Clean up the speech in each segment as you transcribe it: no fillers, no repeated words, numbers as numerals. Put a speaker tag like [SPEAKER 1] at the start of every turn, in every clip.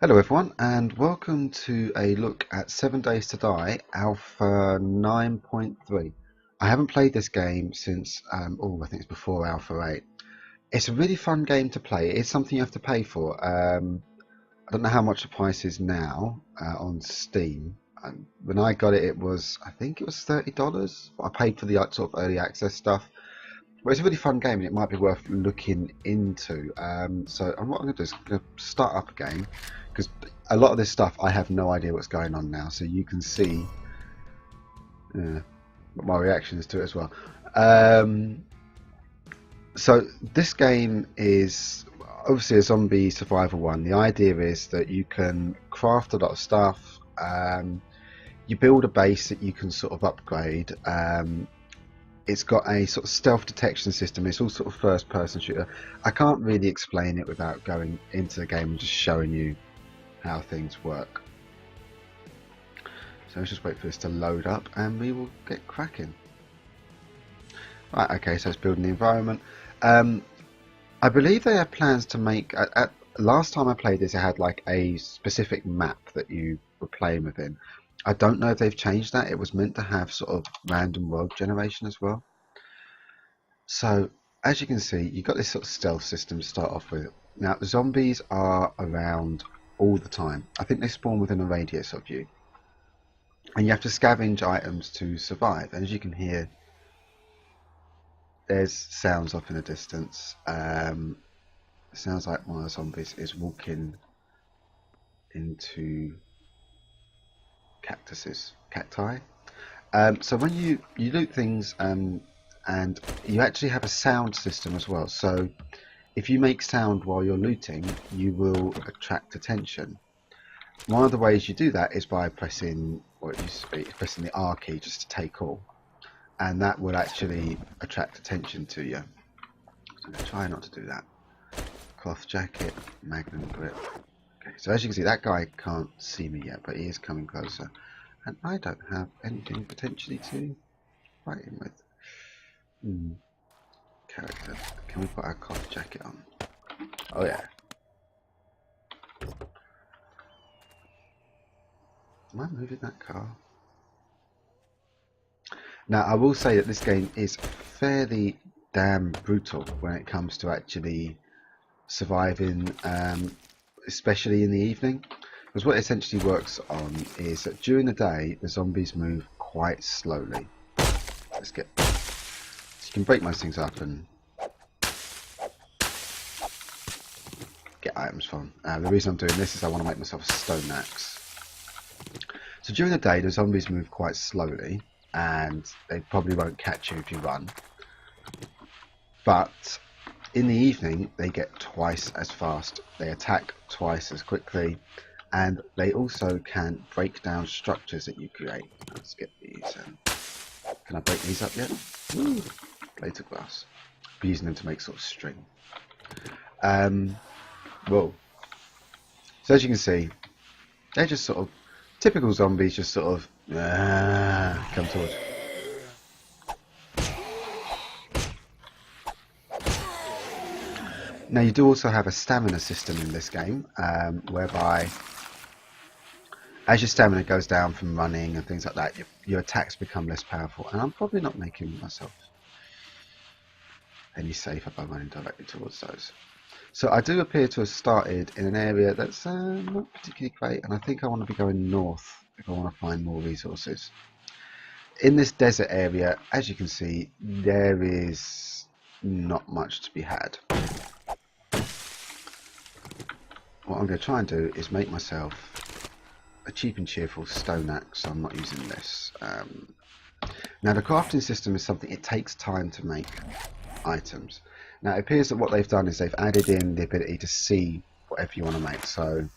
[SPEAKER 1] Hello everyone and welcome to a look at 7 Days to Die Alpha 9.3. I haven't played this game since, I think it's before Alpha 8. It's a really fun game to play. It's something you have to pay for. I don't know how much the price is now on Steam. When I got it, I think it was $30. I paid for the sort of early access stuff. But it's a really fun game and it might be worth looking into. What I'm going to do is I'm going to start up a game because a lot of this stuff I have no idea what's going on now. So you can see my reactions to it as well. So this game is obviously a zombie survival one. The idea is that you can craft a lot of stuff. You build a base that you can sort of upgrade. It's got a sort of stealth detection system. It's all sort of first person shooter. I can't really explain it without going into the game and just showing you how things work. So let's just wait for this to load up and we will get cracking. Right, okay, so it's building the environment. I believe they have plans to make, last time I played this it had like a specific map that you were playing within. I don't know if they've changed that. It was meant to have sort of random world generation as well. So as you can see, you've got this sort of stealth system to start off with. Now the zombies are around all the time. I think they spawn within a radius of you. And you have to scavenge items to survive. And as you can hear, there's sounds up in the distance. It sounds like one of the zombies is walking into cacti. So when you loot things and you actually have a sound system as well. So if you make sound while you're looting, you will attract attention. One of the ways you do that is by pressing, or it used to be, pressing the R key just to take all, and that will actually attract attention to you. So I'm going to try not to do that. Cloth jacket, magnum grip. Okay, so as you can see, that guy can't see me yet, but he is coming closer. And I don't have anything potentially to fight him with. Character. Can we put our cloth jacket on? Oh yeah. Am I moving that car? Now I will say that this game is fairly damn brutal when it comes to actually surviving, especially in the evening. Because what it essentially works on is that during the day the zombies move quite slowly. Let's get. So you can break most things up and get items from. The reason I'm doing this is I want to make myself a stone axe. So during the day the zombies move quite slowly and they probably won't catch you if you run. But in the evening they get twice as fast, they attack twice as quickly, and they also can break down structures that you create. Let's get these. Can I break these up yet? Woo! Blades of glass. Be using them to make sort of string. Whoa. So as you can see, they're just sort of typical zombies, just sort of come towards. Now you do also have a stamina system in this game, whereby as your stamina goes down from running and things like that, your attacks become less powerful. And I'm probably not making myself any safer by running directly towards those. So I do appear to have started in an area that's not particularly great, and I think I want to be going north if I want to find more resources. In this desert area, as you can see, there is not much to be had. What I'm going to try and do is make myself a cheap and cheerful stone axe, so I'm not using this. Now the crafting system is something, it takes time to make items. Now it appears that what they've done is they've added in the ability to see whatever you want to make, so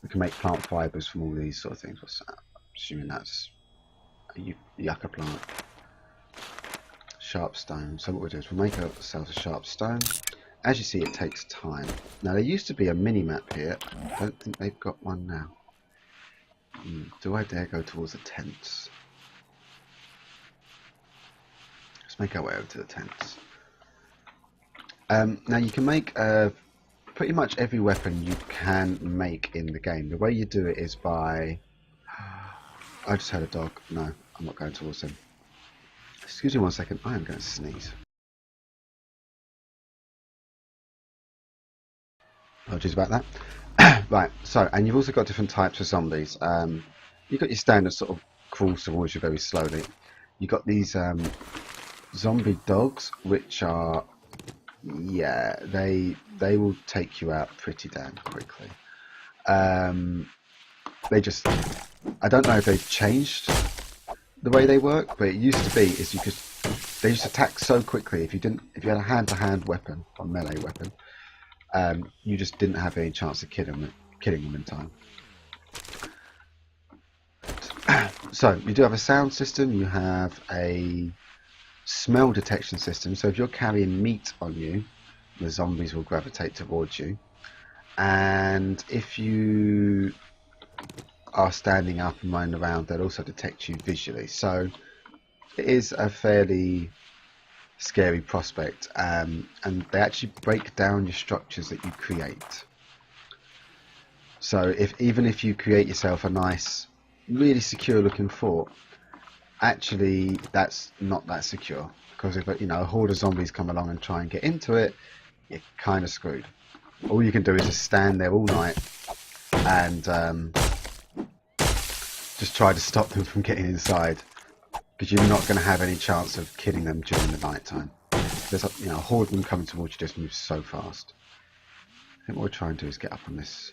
[SPEAKER 1] we can make plant fibres from all these sort of things. What's that? I'm assuming that's a yucca plant. Sharp stone. So what we'll do is we'll make ourselves a sharp stone. As you see, it takes time. Now there used to be a mini-map here. I don't think they've got one now. Do I dare go towards the tents? Let's make our way over to the tents. Now you can make pretty much every weapon you can make in the game. The way you do it is by... I just heard a dog. No, I'm not going towards him. Excuse me 1 second, I am going to sneeze. Apologies about that. Right, so, and you've also got different types of zombies. You've got your standard sort of crawls towards you very slowly. You've got these zombie dogs, which are, yeah, they will take you out pretty damn quickly. They just, I don't know if they've changed the way they work, but it used to be is they used to attack so quickly. If you had a hand-to-hand weapon or melee weapon, you just didn't have any chance of killing them in time. So you do have a sound system. You have a smell detection system. So if you're carrying meat on you, the zombies will gravitate towards you. And if you are standing up and running around, they'll also detect you visually. So it is a fairly scary prospect, and they actually break down your structures that you create. So even if you create yourself a nice, really secure looking fort, actually that's not that secure, because if a horde of zombies come along and try and get into it, you're kind of screwed. All you can do is just stand there all night and just try to stop them from getting inside, because you're not going to have any chance of killing them during the night time. There's a horde of them coming towards you, just moves so fast. I think what we're trying to do is get up on this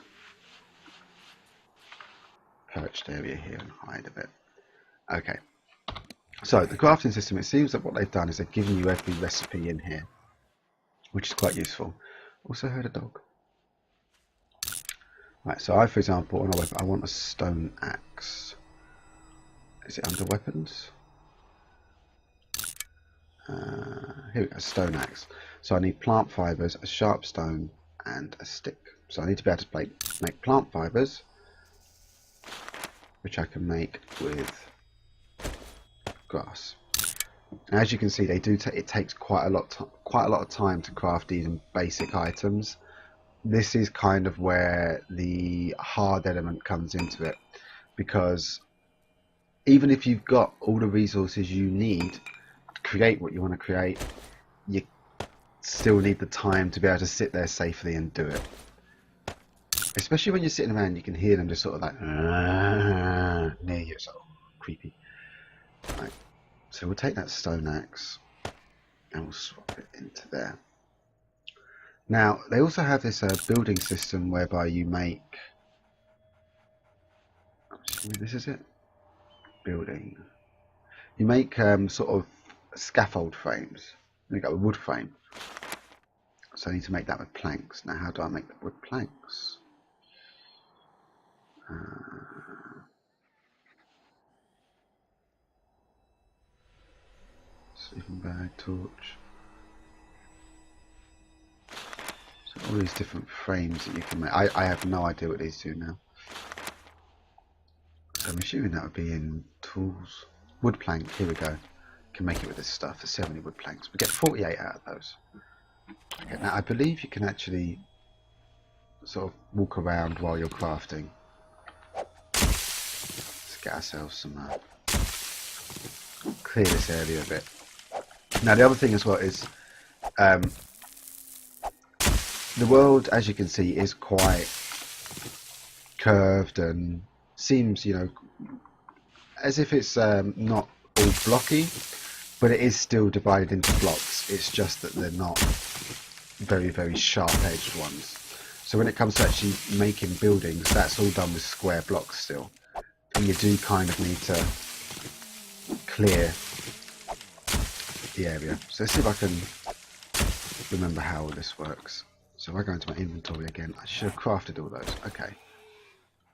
[SPEAKER 1] perched area here and hide a bit. Okay, so the crafting system, it seems that what they've done is they've given you every recipe in here, which is quite useful. Also heard a dog. Right, so for example, on a weapon, I want a stone axe. Is it under weapons? Here we go, stone axe. So I need plant fibres, a sharp stone, and a stick. So I need to be able to make plant fibres, which I can make with grass. And as you can see, it takes quite a lot of time to craft even basic items. This is kind of where the hard element comes into it, because even if you've got all the resources you need to create what you want to create, you still need the time to be able to sit there safely and do it. Especially when you're sitting around, you can hear them just sort of like near you, so creepy. Right. So we'll take that stone axe and we'll swap it into there. Now, they also have this building system whereby you make... This is it? Building. You make sort of scaffold frames. You've got a wood frame. So I need to make that with planks. Now, how do I make that with planks? Sleeping bag, torch. So all these different frames that you can make. I have no idea what these do now. So I'm assuming that would be in tools. Wood plank, here we go. Can make it with this stuff. There's so many wood planks. We get 48 out of those. Okay, now I believe you can actually sort of walk around while you're crafting. Let's get ourselves some clear this area a bit. Now the other thing as well is the world, as you can see, is quite curved and seems, as if it's not all blocky, but it is still divided into blocks. It's just that they're not very, very sharp-edged ones. So when it comes to actually making buildings, that's all done with square blocks still. And you do kind of need to clear the area. So let's see if I can remember how all this works. So if I go into my inventory again, I should have crafted all those. Okay.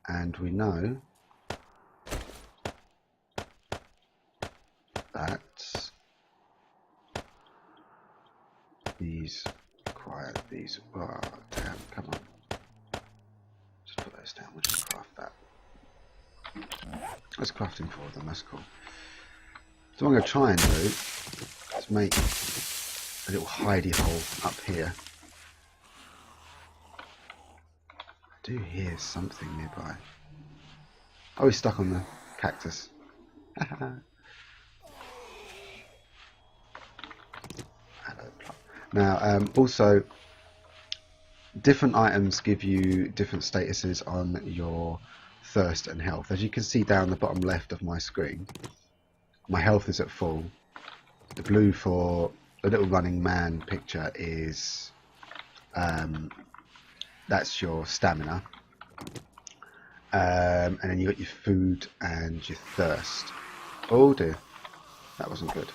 [SPEAKER 1] And we know that these require these. Oh, damn, come on. Just put those down, we'll just craft that. Let's crafting for them, that's cool. So what I'm going to try and do is make a little hidey hole up here. do hear something nearby. Oh, he's stuck on the cactus. Hello. Now, also, different items give you different statuses on your thirst and health. As you can see down the bottom left of my screen, my health is at full. The blue for the little running man picture is that's your stamina, and then you got your food and your thirst. Oh dear, that wasn't good.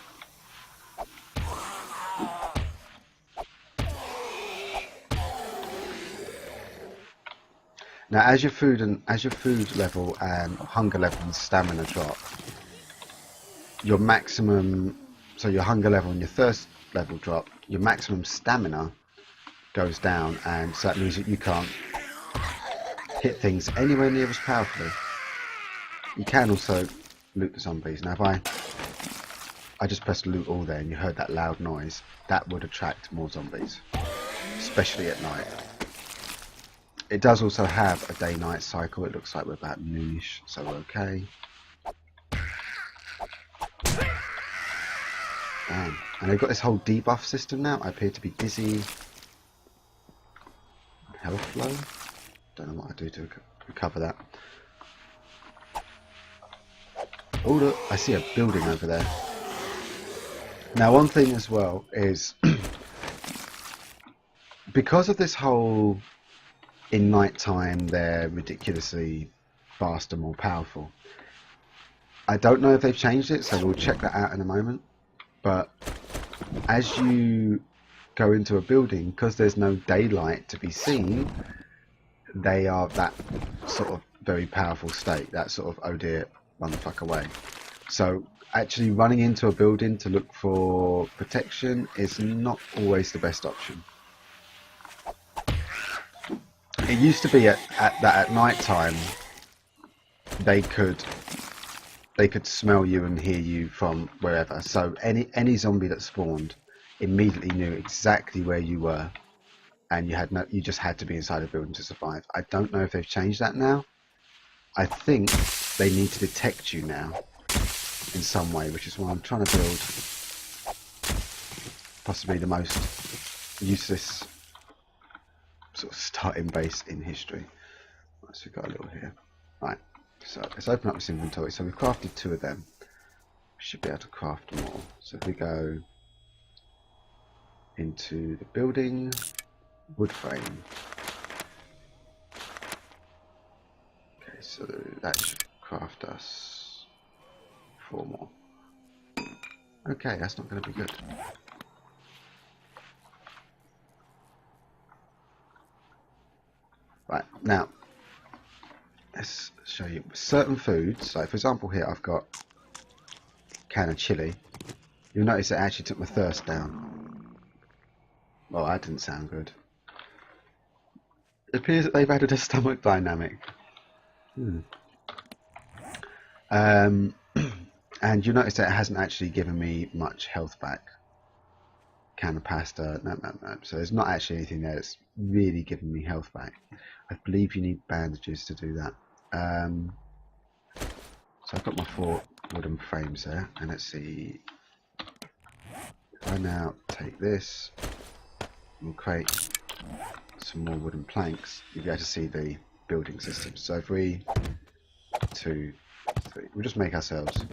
[SPEAKER 1] Now, as your food level and hunger level and stamina drop, your maximum, so your hunger level and your thirst level drop, your maximum stamina goes down, and so that means that you can't hit things anywhere near as powerfully. You can also loot the zombies. Now, if I just pressed loot all there and you heard that loud noise, that would attract more zombies, especially at night. It does also have a day-night cycle. It looks like we're about noonish, so we're okay. And they've got this whole debuff system now. I appear to be dizzy. Health flow. Don't know what I do to recover that. Oh look, I see a building over there. Now, one thing as well is because of this whole in night time they're ridiculously faster, more powerful. I don't know if they've changed it, so we'll check that out in a moment. But as you go into a building, because there's no daylight to be seen, they are that sort of very powerful state, that sort of oh dear, run the fuck away. So actually running into a building to look for protection is not always the best option. It used to be at night time they could smell you and hear you from wherever. So any zombie that spawned immediately knew exactly where you were, and you just had to be inside a building to survive. I don't know if they've changed that now. I think they need to detect you now in some way, which is why I'm trying to build possibly the most useless sort of starting base in history. Right, so we've got a little here. Right, so let's open up this inventory. So we've crafted 2 of them. We should be able to craft more. So if we go into the building, wood frame. Okay, so that should craft us 4 more. Okay, that's not going to be good. Right, now let's show you certain foods. So for example here I've got a can of chili. You'll notice it actually took my thirst down. Well, that didn't sound good. It appears that they've added a stomach dynamic. And you'll notice that it hasn't actually given me much health back. Can of pasta, no. So there's not actually anything there that's really giving me health back. I believe you need bandages to do that. So I've got my 4 wooden frames there, and let's see. If I now take this, we'll create some more wooden planks. You'll be able to see the building system. So 3, 2, 3. We'll just make ourselves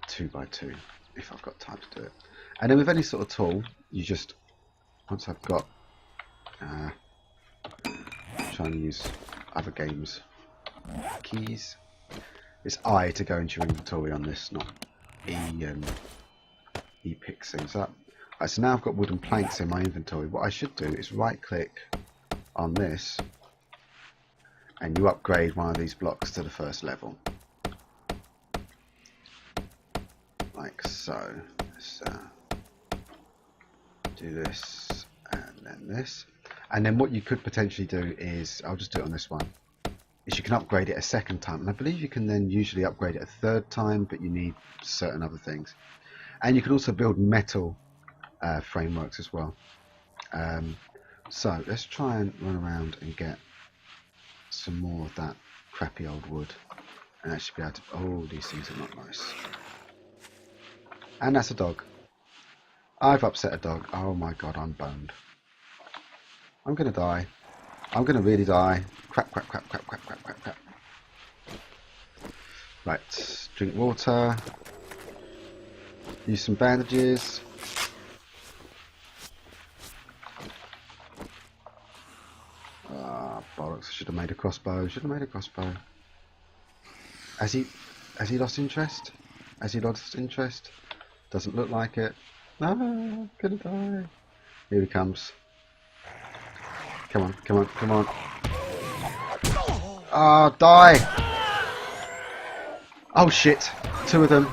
[SPEAKER 1] 2 by 2. If I've got time to do it. And then with any sort of tool, you just, once I've got, trying to use other games keys. It's I to go into your inventory on this, not E and E picks things up. Right, so now I've got wooden planks in my inventory. What I should do is right click on this and you upgrade one of these blocks to the first level. Like so. Let's do this and then this. And then what you could potentially do is, I'll just do it on this one, is you can upgrade it a second time. And I believe you can then usually upgrade it a third time, but you need certain other things. And you can also build metal frameworks as well. So let's try and run around and get some more of that crappy old wood and actually be able to... Oh, these things are not nice. And that's a dog. I've upset a dog. Oh my god, I'm boned. I'm gonna die. I'm gonna really die. Crap, crap, crap, crap, crap, crap, crap, crap. Right, drink water. Use some bandages. Ah, bollocks, I should have made a crossbow. Should have made a crossbow. Has he lost interest? Has he lost interest? Doesn't look like it. No, I'm gonna die. Here he comes. Come on, come on, come on. Ah, die! Oh shit! Two of them.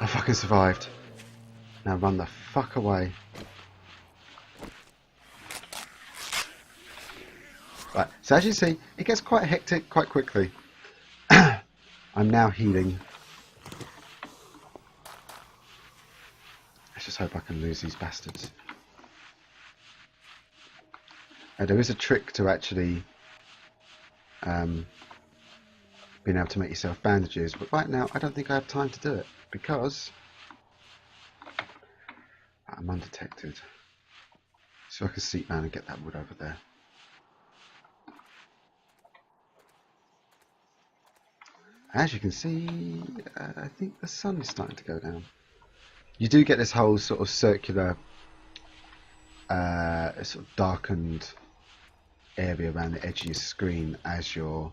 [SPEAKER 1] I fucking survived. Now run the fuck away. Right, so as you see, it gets quite hectic quite quickly. I'm now healing. Let's just hope I can lose these bastards. Now, there is a trick to actually being able to make yourself bandages, but right now I don't think I have time to do it because I'm undetected. So I can seep round and get that wood over there. As you can see, I think the sun is starting to go down. You do get this whole sort of circular, sort of darkened area around the edge of your screen as you're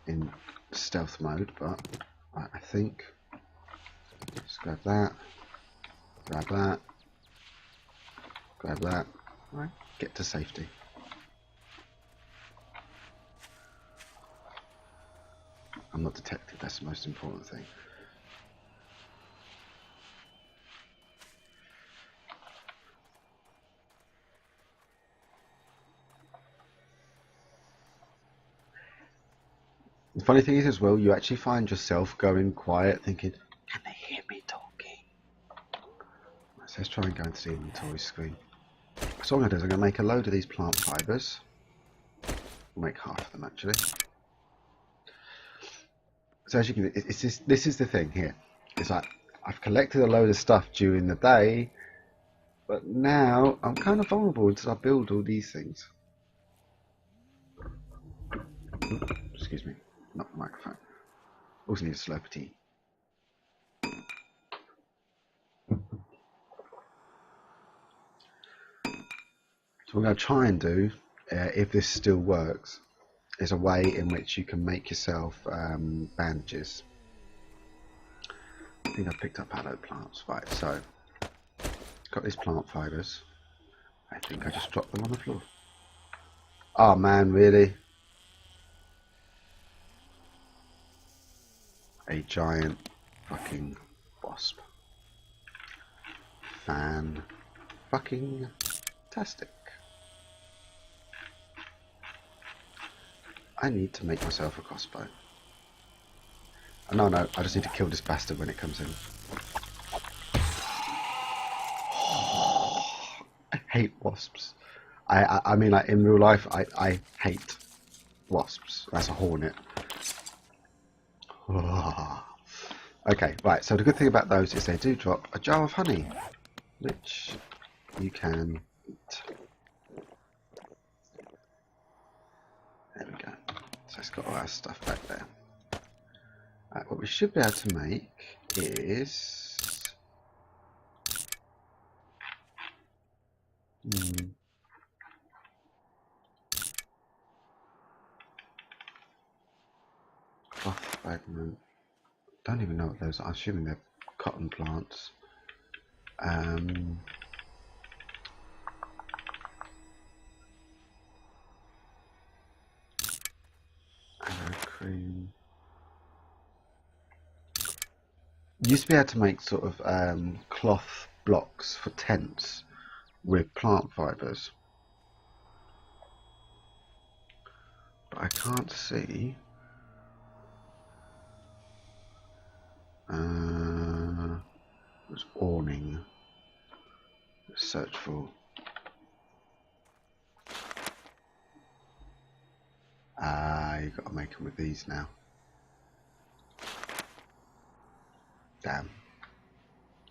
[SPEAKER 1] in stealth mode, but I think just grab that, grab that, grab that, right, get to safety. I'm not detected, that's the most important thing. The funny thing is as well, you actually find yourself going quiet thinking, can they hear me talking? So let's try and go into the inventory screen. So what I'm going to do is I'm going to make a load of these plant fibres. We'll make half of them actually. So as you can see, this is the thing here. It's like, I've collected a load of stuff during the day, but now I'm kind of vulnerable until I build all these things. Oops, excuse me, not the microphone. Also need a Slurpee. So what I'm going to try and do, if this still works, is a way in which you can make yourself bandages. I think I picked up aloe plants. Right, so got these plant fibres. I think I just dropped them on the floor. Oh man, really? A giant fucking wasp. Fan fucking tastic. I need to make myself a crossbow. Oh, no, I just need to kill this bastard when it comes in. I hate wasps. I mean, like in real life, I hate wasps. That's a hornet. Okay, right, so the good thing about those is they do drop a jar of honey, which you can eat. There we go. So it's got all our stuff back there. Right, what we should be able to make is... cloth fragment. Don't even know what those are. I'm assuming they're cotton plants. Arrow cream. You used to be able to make sort of cloth blocks for tents with plant fibres, but I can't see. It was awning. Let's search for got to make them with these now. Damn.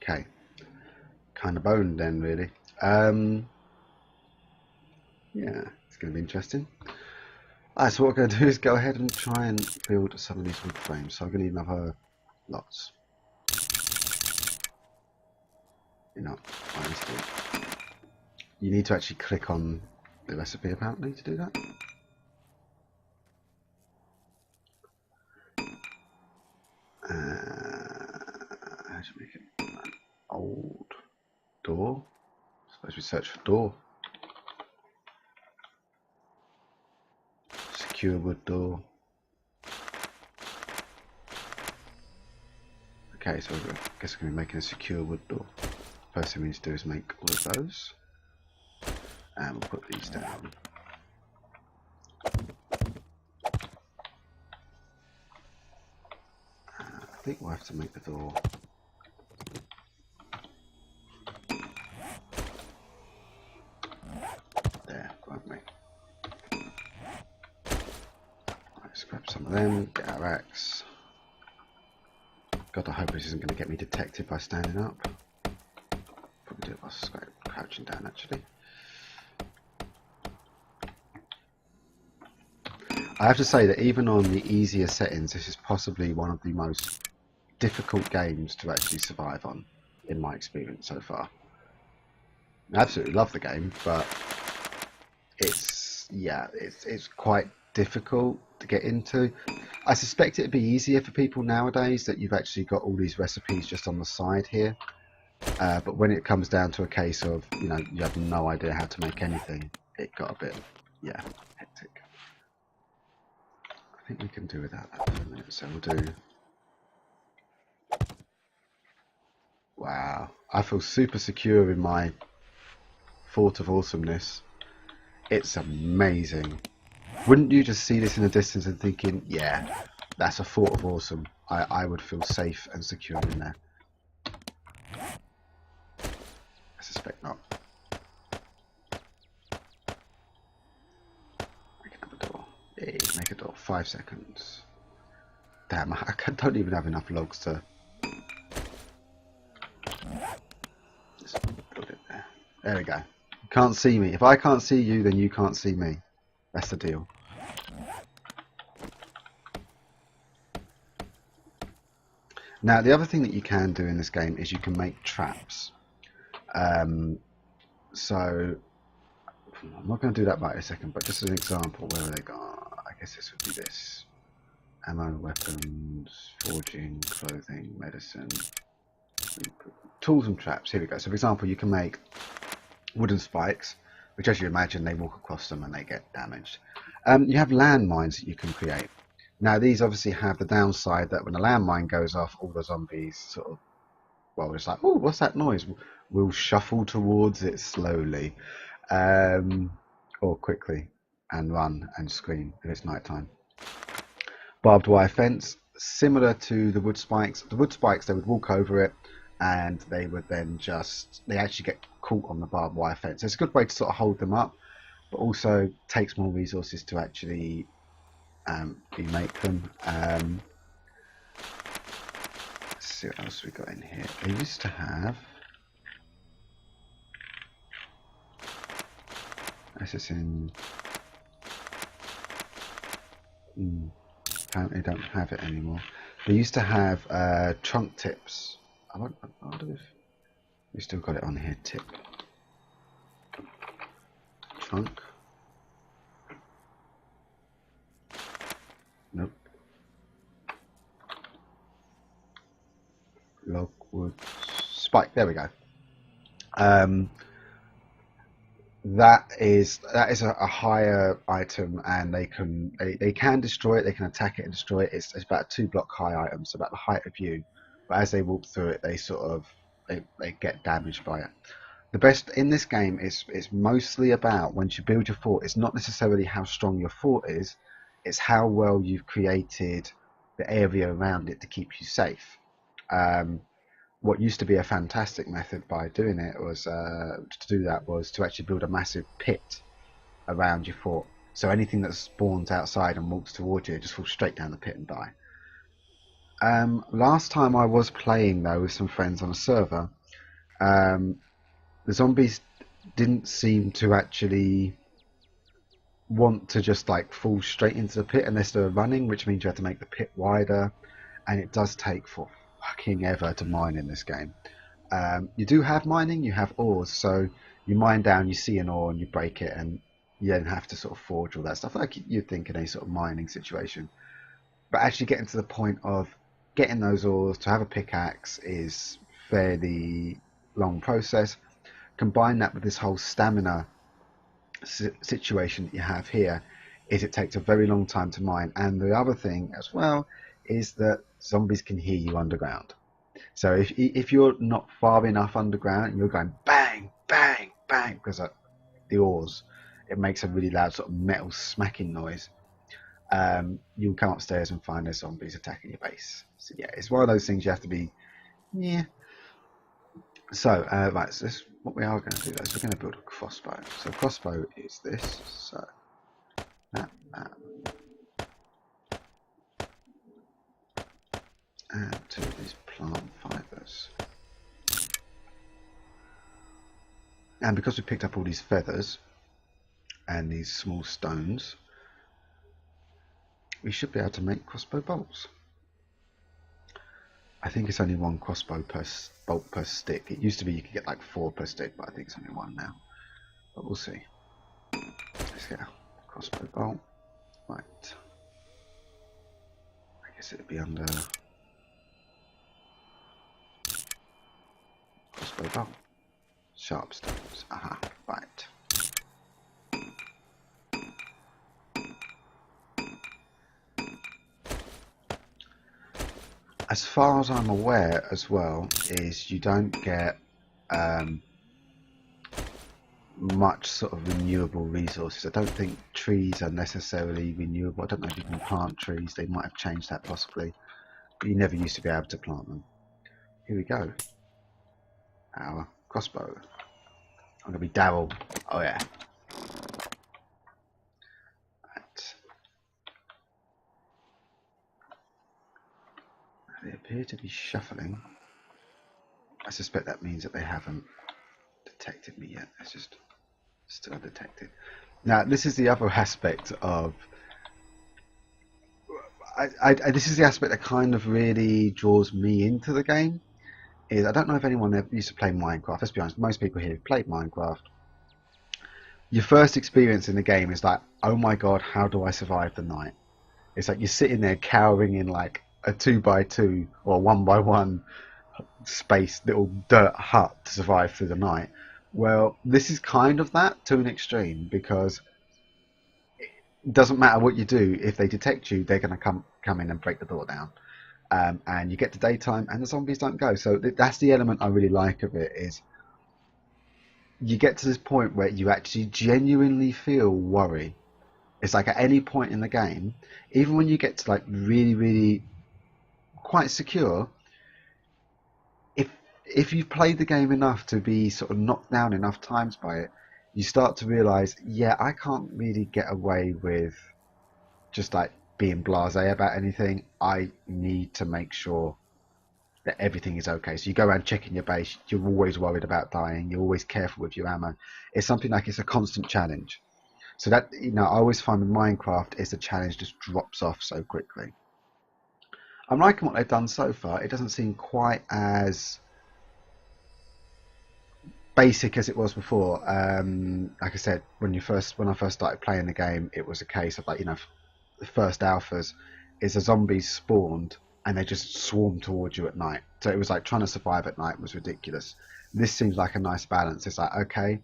[SPEAKER 1] Okay. Kind of boned then, really. Yeah, it's going to be interesting. Alright, so what we're going to do is go ahead and try and build some of these wood frames. So I'm going to need another lots. You know, you need to actually click on the recipe apparently to do that. How do you make it? An old door. I suppose we search for door. Secure wood door. Okay, so I guess we're going to be making a secure wood door. First thing we need to do is make all of those. And we'll put these down. I think we'll have to make the door. There, won't we? Let's grab some of them, get our axe. God, I hope this isn't going to get me detected by standing up. Probably do it while crouching down, actually. I have to say that even on the easier settings, this is possibly one of the most difficult games to actually survive on, in my experience so far. I absolutely love the game, but it's quite difficult to get into. I suspect it'd be easier for people nowadays that you've actually got all these recipes just on the side here. But when it comes down to a case of, you know, you have no idea how to make anything, it got a bit, yeah, hectic. I think we can do without that for a minute, so we'll do. Wow, I feel super secure in my fort of awesomeness. It's amazing. Wouldn't you just see this in the distance and thinking, yeah, that's a fort of awesome. I would feel safe and secure in there. I suspect not. Make another door. Yay, make a door. 5 seconds. Damn, I don't even have enough logs to. Just put it there. There we go. You can't see me. If I can't see you, then you can't see me. That's the deal. Now, the other thing that you can do in this game is you can make traps. So, I'm not going to do that right in a second, but just as an example, where are they gone? I guess this would be this. Ammo, weapons, forging, clothing, medicine, tools and traps. Here we go. So, for example, you can make wooden spikes, which, as you imagine, they walk across them and they get damaged. You have landmines that you can create. Now, these obviously have the downside that when a landmine goes off, all the zombies sort of, well, it's like, oh, what's that noise? We'll shuffle towards it slowly, or quickly, and run and scream if it's nighttime. Barbed wire fence, similar to the wood spikes. The wood spikes, they would walk over it, and they would then they actually get caught on the barbed wire fence. It's a good way to sort of hold them up, but also takes more resources to actually remake them. Let's see what else we got in here. They used to have. This is in. Apparently, don't have it anymore. They used to have trunk tips. I wonder if we still got it on here. Tip. Trunk. Nope. Logwood spike. There we go. That is a higher item, and they can destroy it. They can attack it and destroy it. It's about a 2-block high item, so about the height of you. But as they walk through it, they sort of they get damaged by it. The best in this game is mostly about, once you build your fort, it's not necessarily how strong your fort is. It's how well you've created the area around it to keep you safe. What used to be a fantastic method by doing it was to actually build a massive pit around your fort. So anything that spawns outside and walks towards you just falls straight down the pit and die. Last time I was playing though with some friends on a server, the zombies didn't seem to actually want to just like fall straight into the pit unless they were running, which means you have to make the pit wider, and it does take for fucking ever to mine in this game. You do have mining, you have ores, so you mine down, you see an ore and you break it, and you then have to sort of forge all that stuff like you'd think in a sort of mining situation. But actually getting to the point of getting those ores to have a pickaxe is fairly long process. Combine that with this whole stamina situation that you have here, is it takes a very long time to mine. And the other thing as well is that zombies can hear you underground. So if you're not far enough underground and you're going bang, bang, bang, because the ores, it makes a really loud sort of metal smacking noise, you'll come upstairs and find there's zombies attacking your base. So yeah, it's one of those things you have to be, yeah. So, right, so this, what we are going to do is we're going to build a crossbow. So crossbow is this, so that. And two of these plant fibres. And because we picked up all these feathers and these small stones, we should be able to make crossbow bolts. I think it's only one crossbow per bolt per stick. It used to be you could get like 4 per stick, but I think it's only 1 now. But we'll see. Let's get a crossbow bolt. Right. I guess it'd be under crossbow bolt. Sharp stones. Aha. Right. As far as I'm aware as well, is you don't get much sort of renewable resources. I don't think trees are necessarily renewable. I don't know if you can plant trees. They might have changed that possibly. But you never used to be able to plant them. Here we go. Our crossbow. I'm going to be Daryl. Oh yeah. Right. They appear to be shuffling. I suspect that means that they haven't detected me yet. It's just still undetected. Now, this is the other aspect of... this is the aspect that kind of really draws me into the game. Is I don't know if anyone ever used to play Minecraft. Let's be honest, most people here have played Minecraft. Your first experience in the game is like, oh my god, how do I survive the night? It's like you're sitting there cowering in like a 2x2 or 1x1 space little dirt hut to survive through the night. Well, this is kind of that to an extreme, because it doesn't matter what you do, if they detect you, they're going to come in and break the door down. And you get to daytime and the zombies don't go. So that's the element I really like of it, is you get to this point where you actually genuinely feel worry. It's like at any point in the game, even when you get to like really, really quite secure, if you've played the game enough to be sort of knocked down enough times by it, you start to realise, yeah, I can't really get away with just like being blasé about anything. I need to make sure that everything is okay. So you go around checking your base, you're always worried about dying, you're always careful with your ammo. It's something like it's a constant challenge. So that, you know, I always find with Minecraft is the challenge just drops off so quickly. I'm liking what they've done so far. It doesn't seem quite as basic as it was before. Like I said, when I first started playing the game, it was a case of like, you know, the first alphas is the zombies spawned and they just swarmed towards you at night. So it was like trying to survive at night was ridiculous. This seems like a nice balance. It's like, okay,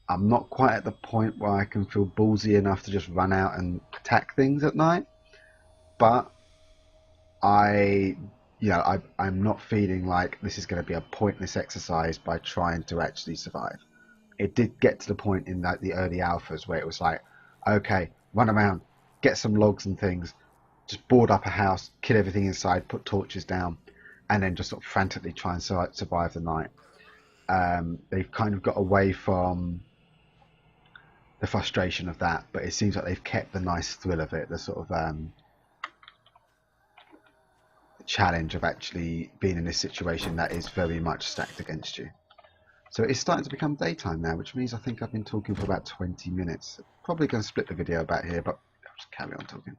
[SPEAKER 1] I'm not quite at the point where I can feel ballsy enough to just run out and attack things at night, but I'm not feeling like this is going to be a pointless exercise by trying to actually survive. It did get to the point in like the early alphas where it was like, okay, run around, get some logs and things, just board up a house, kill everything inside, put torches down, and then just sort of frantically try and survive the night. They've kind of got away from the frustration of that, but it seems like they've kept the nice thrill of it, the sort of challenge of actually being in this situation that is very much stacked against you. So it's starting to become daytime now, which means I think I've been talking for about 20 minutes. Probably going to split the video about here, but I'll just carry on talking.